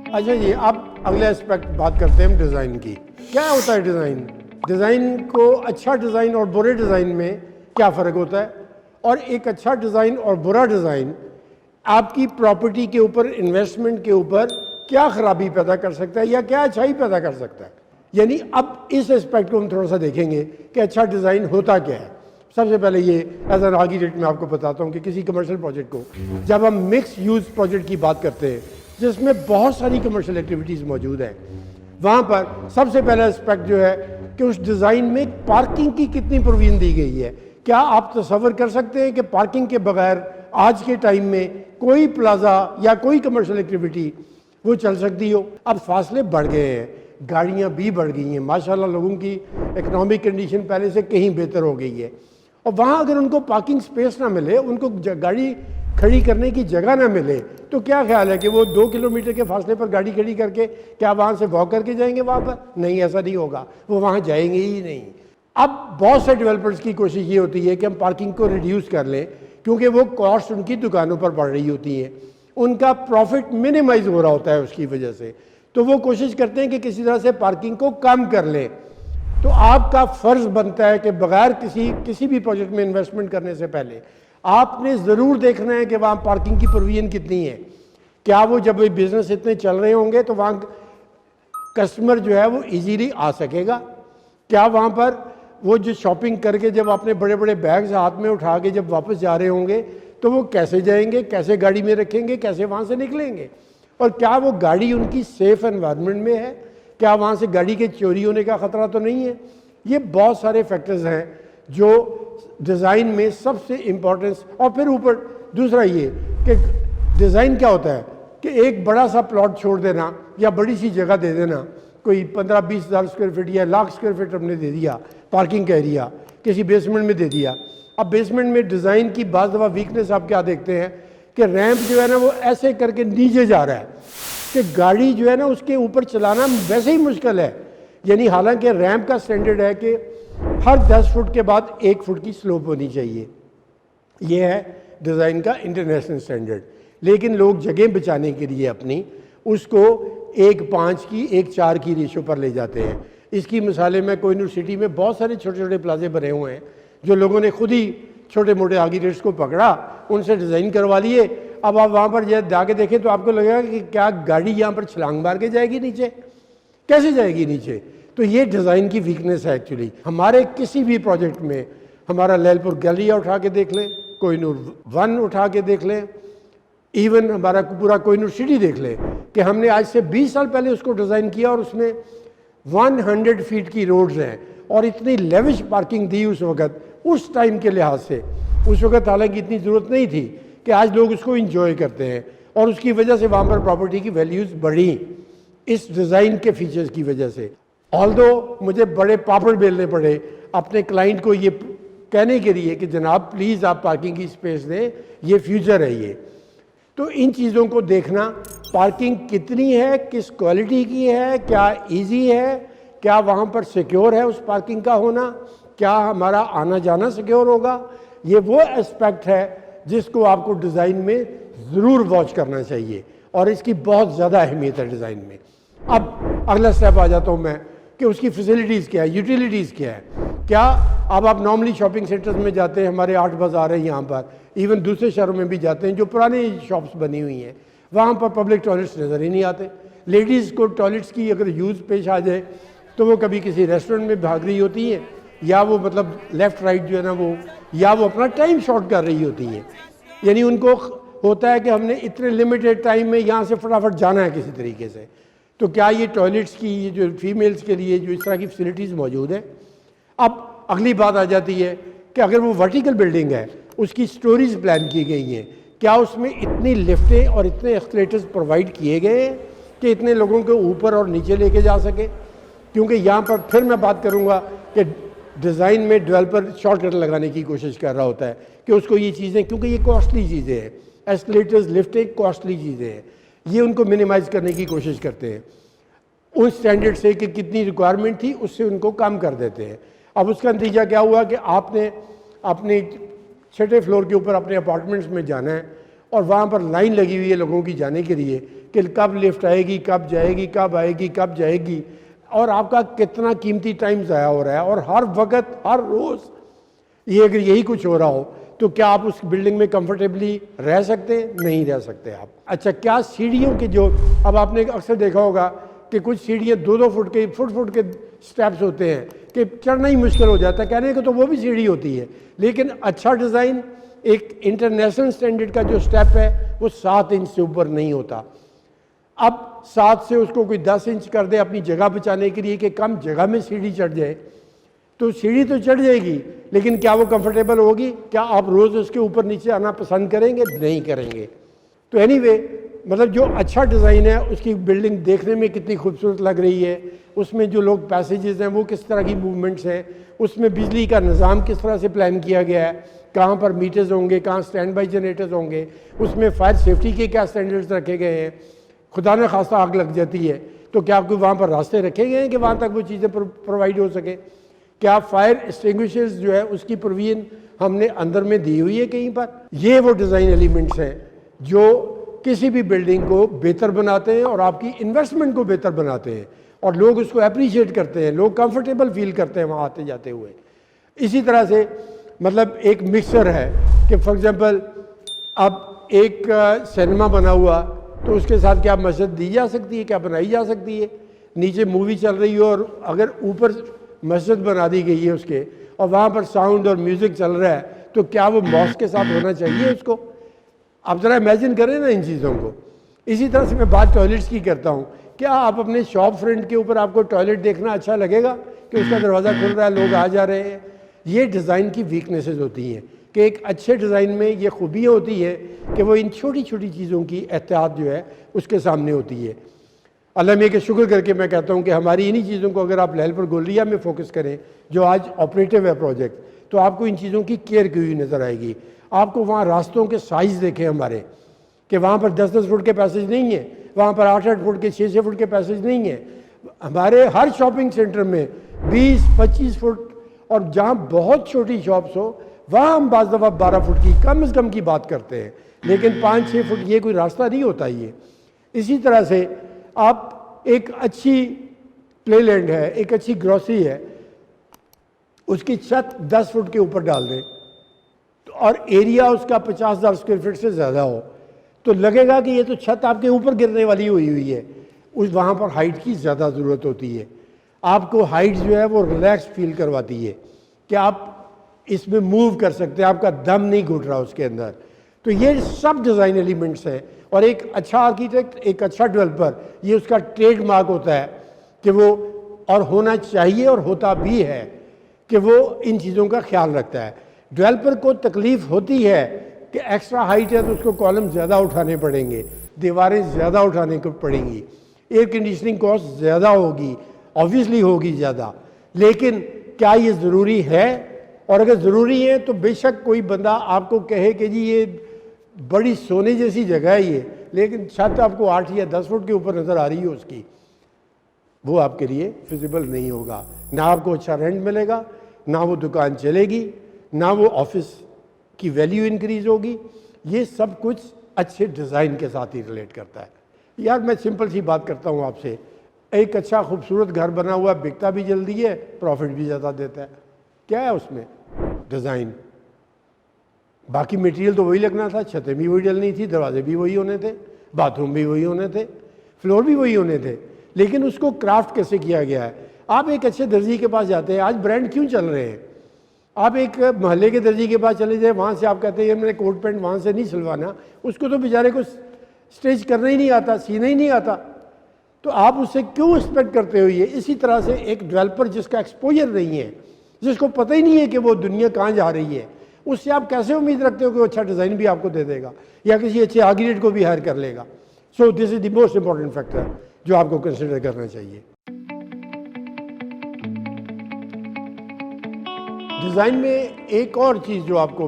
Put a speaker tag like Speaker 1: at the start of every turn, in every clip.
Speaker 1: अच्छा जी, अब अगले एस्पेक्ट बात करते हैं हम डिज़ाइन की। क्या होता है डिज़ाइन? डिज़ाइन को अच्छा डिज़ाइन और बुरे डिज़ाइन में क्या फ़र्क होता है, और एक अच्छा डिज़ाइन और बुरा डिज़ाइन आपकी प्रॉपर्टी के ऊपर, इन्वेस्टमेंट के ऊपर क्या खराबी पैदा कर सकता है या क्या अच्छाई पैदा कर सकता है। यानी अब इस एस्पेक्ट को हम थोड़ा सा देखेंगे कि अच्छा डिज़ाइन होता क्या है। सबसे पहले ये एज एन आर्किटेक्ट मैं आपको बताता हूँ कि किसी कमर्शियल प्रोजेक्ट को जब हम मिक्स यूज़ प्रोजेक्ट की बात करते हैं जिसमें बहुत सारी कमर्शियल एक्टिविटीज़ मौजूद हैं, वहाँ पर सबसे पहला एस्पेक्ट जो है कि उस डिज़ाइन में पार्किंग की कितनी प्रोविजन दी गई है। क्या आप तसव्वुर कर सकते हैं कि पार्किंग के बगैर आज के टाइम में कोई प्लाजा या कोई कमर्शियल एक्टिविटी वो चल सकती हो? अब फासले बढ़ गए हैं, गाड़ियाँ भी बढ़ गई हैं, माशाल्लाह लोगों की इकनॉमिक कंडीशन पहले से कहीं बेहतर हो गई है, और वहाँ अगर उनको पार्किंग स्पेस ना मिले, उनको गाड़ी खड़ी करने की जगह ना मिले, तो क्या ख्याल है कि वो 2 किलोमीटर के फासले पर गाड़ी खड़ी करके क्या वहाँ से वॉक करके जाएंगे वहाँ पर? नहीं, ऐसा नहीं होगा, वो वहाँ जाएंगे ही नहीं। अब बहुत से डेवलपर्स की कोशिश ये होती है कि हम पार्किंग को रिड्यूस कर लें, क्योंकि वो कॉस्ट उनकी दुकानों पर बढ़ रही होती है, उनका प्रॉफिट मिनिमाइज हो रहा होता है उसकी वजह से, तो वो कोशिश करते हैं कि किसी तरह से पार्किंग को कम कर लें। तो आपका फ़र्ज बनता है कि बगैर किसी भी प्रोजेक्ट में इन्वेस्टमेंट करने से पहले आपने ज़रूर देखना है कि वहाँ पार्किंग की प्रोविजन कितनी है। क्या वो जब ये बिज़नेस इतने चल रहे होंगे तो वहाँ कस्टमर जो है वो इजीली आ सकेगा? क्या वहाँ पर वो जो शॉपिंग करके जब अपने बड़े बड़े बैग्स हाथ में उठा के जब वापस जा रहे होंगे तो वो कैसे जाएंगे, कैसे गाड़ी में रखेंगे, कैसे वहाँ से निकलेंगे, और क्या वो गाड़ी उनकी सेफ एनवायरनमेंट में है? क्या वहाँ से गाड़ी के चोरी होने का ख़तरा तो नहीं है? ये बहुत सारे फैक्टर्स हैं जो डिज़ाइन में सबसे इम्पोर्टेंस। और फिर ऊपर दूसरा ये कि डिज़ाइन क्या होता है कि एक बड़ा सा प्लॉट छोड़ देना या बड़ी सी जगह दे देना, कोई 15-20 हज़ार स्क्वायर फीट या लाख स्क्वायर फीट हमने दे दिया पार्किंग का एरिया, किसी बेसमेंट में दे दिया। अब बेसमेंट में डिज़ाइन की बाज़ दफ़ा वीकनेस आप क्या देखते हैं कि रैंप जो है ना वो ऐसे करके नीचे जा रहा है कि गाड़ी जो है ना उसके ऊपर चलाना वैसे ही मुश्किल है। यानी हालांकि रैंप का स्टैंडर्ड है कि हर 10 फुट के बाद 1 फुट की स्लोप होनी चाहिए, ये है डिज़ाइन का इंटरनेशनल स्टैंडर्ड, लेकिन लोग जगह बचाने के लिए अपनी उसको 1:5 की 1:4 की रेशो पर ले जाते हैं। इसकी मिसालें मैं कोहिनूर सिटी में बहुत सारे छोटे छोटे प्लाजे बने हुए हैं जो लोगों ने खुद ही छोटे मोटे आर्किटेक्ट्स को पकड़ा, उनसे डिज़ाइन करवा लिए। अब आप वहाँ पर जाके देखें तो आपको लगेगा कि क्या गाड़ी यहाँ पर छलांग मार के जाएगी नीचे? कैसे जाएगी नीचे? तो ये डिज़ाइन की वीकनेस है एक्चुअली। हमारे किसी भी प्रोजेक्ट में, हमारा लैलपुर गैलिया उठा के देख लें, कोहिनूर 1 उठा के देख लें, इवन हमारा पूरा कोहिनूर सिटी देख लें कि हमने आज से 20 साल पहले उसको डिज़ाइन किया और उसमें 100 फीट की रोड्स हैं और इतनी लेविश पार्किंग दी उस वक़्त, उस टाइम के लिहाज से। उस वक़्त हालांकि इतनी ज़रूरत नहीं थी कि आज लोग उसको इंजॉय करते हैं, और उसकी वजह से वहाँ पर प्रॉपर्टी की वैल्यूज़ बढ़ी इस डिज़ाइन के फीचर्स की वजह से। ऑल्दो मुझे बड़े पापड़ बेलने पड़े अपने क्लाइंट को ये कहने के लिए कि जनाब प्लीज़ आप पार्किंग की स्पेस दें, ये फ्यूचर है ये। तो इन चीज़ों को देखना, पार्किंग कितनी है, किस क्वालिटी की है, क्या इजी है, क्या वहाँ पर सिक्योर है उस पार्किंग का होना, क्या हमारा आना जाना सिक्योर होगा, ये वो एस्पेक्ट है जिसको आपको डिज़ाइन में ज़रूर वॉच करना चाहिए, और इसकी बहुत ज़्यादा अहमियत है डिज़ाइन में। अब अगला स्टेप आ जाता हूँ मैं कि उसकी फैसिलिटीज़ क्या है, यूटिलिटीज़ क्या है। क्या अब आप नॉर्मली शॉपिंग सेंटर्स में जाते हैं, हमारे 8 बाज़ार हैं यहाँ पर, इवन दूसरे शहरों में भी जाते हैं जो पुरानी शॉप्स बनी हुई हैं, वहाँ पर पब्लिक टॉयलेट्स नज़र ही नहीं आते। लेडीज़ को टॉयलेट्स की अगर यूज़ पेश आ जाए तो वो कभी किसी रेस्टोरेंट में भाग रही होती हैं, या वो मतलब लेफ़्ट राइट जो है ना वो, या वो अपना टाइम शॉर्ट कर रही होती हैं। यानी उनको होता है कि हमने इतने लिमिटेड टाइम में यहाँ से फटाफट जाना है किसी तरीके से। तो क्या ये टॉयलेट्स की ये जो फीमेल्स के लिए जो इस तरह की फैसिलिटीज़ मौजूद है? अब अगली बात आ जाती है कि अगर वो वर्टिकल बिल्डिंग है, उसकी स्टोरीज प्लान की गई हैं, क्या उसमें इतनी लिफ्टें और इतने एस्केलेटर्स प्रोवाइड किए गए हैं कि इतने लोगों को ऊपर और नीचे लेके जा सके? क्योंकि यहाँ पर फिर मैं बात करूँगा कि डिज़ाइन में डेवलपर शॉर्टकट लगाने की कोशिश कर रहा होता है कि उसको ये चीज़ें, क्योंकि ये कॉस्टली चीज़ें हैं, एस्केलेटर्स लिफ्टें कॉस्टली चीज़ें हैं, ये उनको मिनिमाइज़ करने की कोशिश करते हैं उन स्टैंडर्ड से कि कितनी रिक्वायरमेंट थी उससे उनको कम कर देते हैं। अब उसका नतीजा क्या हुआ कि आपने अपने छठे फ्लोर के ऊपर अपने अपार्टमेंट्स में जाना है और वहाँ पर लाइन लगी हुई है लोगों की जाने के लिए कि कब लिफ्ट आएगी, कब जाएगी, कब आएगी, कब जाएगी, और आपका कितना कीमती टाइम ज़ाया हो रहा है। और हर वक्त, हर रोज़ ये अगर यही कुछ हो रहा हो तो क्या आप उस बिल्डिंग में कंफर्टेबली रह सकते हैं? नहीं रह सकते आप। अच्छा, क्या सीढ़ियों के जो, अब आपने अक्सर देखा होगा कि कुछ सीढ़ियाँ 2-2 फुट के, फुट के स्टेप्स होते हैं कि चढ़ना ही मुश्किल हो जाता है। कहने को तो वो भी सीढ़ी होती है, लेकिन अच्छा डिज़ाइन, एक इंटरनेशनल स्टैंडर्ड का जो स्टेप है वो 7 इंच से ऊपर नहीं होता। अब 7 से उसको कोई 10 इंच कर दे अपनी जगह बचाने के लिए कि कम जगह में सीढ़ी चढ़ जाए, तो सीढ़ी तो चढ़ जाएगी, लेकिन क्या वो कंफर्टेबल होगी? क्या आप रोज़ उसके ऊपर नीचे आना पसंद करेंगे? नहीं करेंगे। तो एनीवे, मतलब जो अच्छा डिज़ाइन है उसकी बिल्डिंग देखने में कितनी खूबसूरत लग रही है, उसमें जो लोग पैसेजेस हैं वो किस तरह की मूवमेंट्स हैं, उसमें बिजली का निज़ाम किस तरह से प्लान किया गया है, कहाँ पर मीटर्स होंगे, कहाँ स्टैंड बाई जनरेटर्स होंगे, उसमें फायर सेफ्टी के क्या स्टैंडर्ड्स रखे गए हैं। खुदा न खास्ता आग लग जाती है तो क्या आपको वहाँ पर रास्ते रखे गए हैं कि वहाँ तक वो चीज़ें प्रोवाइड हो सके? क्या फायर एक्सटिंग्विशर्स जो है उसकी प्रोविजन हमने अंदर में दी हुई है कहीं पर? ये वो डिज़ाइन एलिमेंट्स हैं जो किसी भी बिल्डिंग को बेहतर बनाते हैं और आपकी इन्वेस्टमेंट को बेहतर बनाते हैं, और लोग उसको अप्रिशिएट करते हैं, लोग कंफर्टेबल फील करते हैं वहाँ आते जाते हुए। इसी तरह से मतलब एक मिक्सर है कि फॉर एग्जांपल अब एक सिनेमा बना हुआ तो उसके साथ क्या मस्जिद दी जा सकती है, क्या बनाई जा सकती है? नीचे मूवी चल रही हो और अगर ऊपर मस्जिद बना दी गई है उसके, और वहाँ पर साउंड और म्यूज़िक चल रहा है, तो क्या वो मॉस्क के साथ होना चाहिए उसको? आप ज़रा इमेजिन करें ना इन चीज़ों को। इसी तरह से मैं बात टॉयलेट्स की करता हूँ। क्या आप अपने शॉप फ्रंट के ऊपर आपको टॉयलेट देखना अच्छा लगेगा कि उसका दरवाज़ा खुल रहा है, लोग आ जा रहे हैं? ये डिज़ाइन की वीकनेसेस होती हैं कि एक अच्छे डिज़ाइन में ये खूबियाँ होती है कि वो इन छोटी छोटी चीज़ों की एहतियात जो है उसके सामने होती है। अल्लाह में के शुक्र करके मैं कहता हूँ कि हमारी इन्हीं चीज़ों को अगर आप लहलपुर गोलिया में फोकस करें जो आज ऑपरेटिव है प्रोजेक्ट, तो आपको इन चीज़ों की केयर की हुई नज़र आएगी। आपको वहाँ रास्तों के साइज़ देखें हमारे, कि वहाँ पर 10-10 फुट के पैसेज नहीं है, वहाँ पर 8-8 फुट के, 6-6 फुट के पैसेज नहीं है। हमारे हर शॉपिंग सेंटर में 20-25 फुट, और जहाँ बहुत छोटी शॉप्स हो वहाँ हम बाज़ दफ़ा 12 फुट की कम से कम की बात करते हैं, लेकिन 5-6 फुट ये कोई रास्ता नहीं होता ये। इसी तरह से आप एक अच्छी प्लेलैंड है, एक अच्छी ग्रॉसरी है, उसकी छत 10 फुट के ऊपर डाल दें और एरिया उसका 50,000 स्क्वायर फीट से ज़्यादा हो, तो लगेगा कि ये तो छत आपके ऊपर गिरने वाली हुई है। उस वहाँ पर हाइट की ज़्यादा ज़रूरत होती है। आपको हाइट जो है वो रिलैक्स फील करवाती है कि आप इसमें मूव कर सकते हैं, आपका दम नहीं घुट रहा उसके अंदर। तो ये सब डिज़ाइन एलिमेंट्स हैं, और एक अच्छा आर्किटेक्ट, एक अच्छा डेवलपर, ये उसका ट्रेडमार्क होता है कि वो, और होना चाहिए और होता भी है, कि वो इन चीज़ों का ख्याल रखता है। डेवलपर को तकलीफ होती है कि एक्स्ट्रा हाइट है तो उसको कॉलम ज़्यादा उठाने पड़ेंगे, दीवारें ज़्यादा उठाने को पड़ेंगी, एयर कंडीशनिंग कॉस्ट ज़्यादा होगी, ऑब्वियसली होगी ज़्यादा, लेकिन क्या ये ज़रूरी है? और अगर ज़रूरी है तो बेशक कोई बंदा आपको कहे कि जी ये बड़ी सोने जैसी जगह है ये, लेकिन छत आपको 8 या 10 फुट के ऊपर नज़र आ रही है उसकी, वो आपके लिए फिजिबल नहीं होगा। ना आपको अच्छा रेंट मिलेगा, ना वो दुकान चलेगी, ना वो ऑफिस की वैल्यू इंक्रीज होगी। ये सब कुछ अच्छे डिज़ाइन के साथ ही रिलेट करता है। यार मैं सिंपल सी बात करता हूँ आपसे, एक अच्छा खूबसूरत घर बना हुआ बिकता भी जल्दी है, प्रॉफिट भी ज़्यादा देता है। क्या है उसमें? डिज़ाइन। बाकी मटेरियल तो वही लगना था, छतें भी वही डलनी थी, दरवाजे भी वही होने थे, बाथरूम भी वही होने थे, फ्लोर भी वही होने थे, लेकिन उसको क्राफ्ट कैसे किया गया है। आप एक अच्छे दर्जी के पास जाते हैं, आज ब्रांड क्यों चल रहे हैं, आप एक मोहल्ले के दर्जी के पास चले जाए, वहाँ से आप कहते हैं मैंने कोट पैंट वहाँ से नहीं सिलवाना, उसको तो बेचारे को स्टिच करना ही नहीं आता, सीना ही नहीं आता, तो आप उससे क्यों एक्सपेक्ट करते हो ये? इसी तरह से एक डेवलपर जिसका एक्सपोजर नहीं है, जिसको पता ही नहीं है कि वो दुनिया कहाँ जा रही है, उससे आप कैसे उम्मीद रखते हो कि वो अच्छा डिज़ाइन भी आपको दे देगा या किसी अच्छे आर्किटेक्ट को भी हायर कर लेगा? So this is the most important factor जो आपको कंसिडर करना चाहिए। डिज़ाइन में एक और चीज़ जो आपको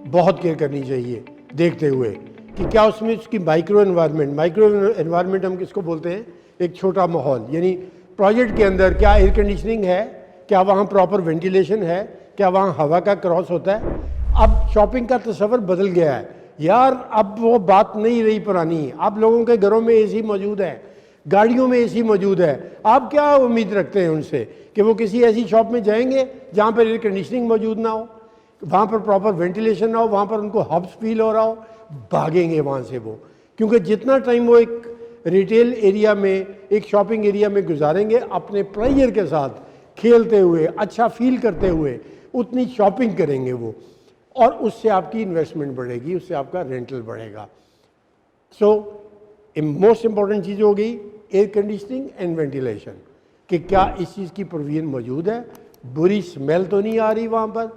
Speaker 1: बहुत केयर करनी चाहिए देखते हुए कि क्या उसमें उसकी माइक्रो एनवायरनमेंट हम किसको बोलते हैं? एक छोटा माहौल, यानी प्रोजेक्ट के अंदर क्या एयर कंडीशनिंग है, क्या वहाँ प्रॉपर वेंटिलेशन है, क्या वहाँ हवा का क्रॉस होता है। अब शॉपिंग का तस्वर बदल गया है, यार अब वो बात नहीं रही पुरानी। आप लोगों के घरों में एसी मौजूद है, गाड़ियों में एसी मौजूद है, आप क्या उम्मीद रखते हैं उनसे कि वो किसी ऐसी शॉप में जाएंगे जहाँ पर एयर कंडीशनिंग मौजूद ना हो, वहाँ पर प्रॉपर वेंटिलेशन ना हो, वहाँ पर उनको हब्स फील हो रहा हो? भागेंगे वहाँ से वो, क्योंकि जितना टाइम वो एक रिटेल एरिया में, एक शॉपिंग एरिया में गुजारेंगे अपने प्लेजर के साथ, खेलते हुए, अच्छा फील करते हुए, उतनी शॉपिंग करेंगे वो, और उससे आपकी इन्वेस्टमेंट बढ़ेगी, उससे आपका रेंटल बढ़ेगा। सो मोस्ट इंपॉर्टेंट चीज़ हो गई एयर कंडीशनिंग एंड वेंटिलेशन, कि क्या इस चीज़ की प्रोविजन मौजूद है, बुरी स्मेल तो नहीं आ रही वहाँ पर,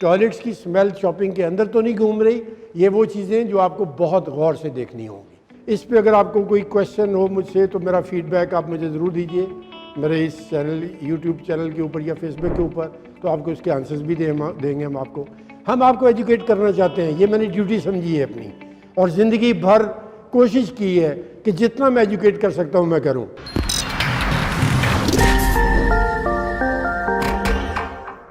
Speaker 1: टॉयलेट्स की स्मेल शॉपिंग के अंदर तो नहीं घूम रही। ये वो चीज़ें जो आपको बहुत गौर से देखनी होंगी। इस पे अगर आपको कोई क्वेश्चन हो मुझसे तो मेरा फीडबैक आप मुझे ज़रूर दीजिए मेरे इस चैनल, यूट्यूब चैनल के ऊपर या फेसबुक के ऊपर, तो आपको इसके आंसर्स भी देंगे हम आपको एजुकेट करना चाहते हैं, ये मैंने ड्यूटी समझी है अपनी, और ज़िंदगी भर कोशिश की है कि जितना मैं एजुकेट कर सकता हूँ मैं करूँ।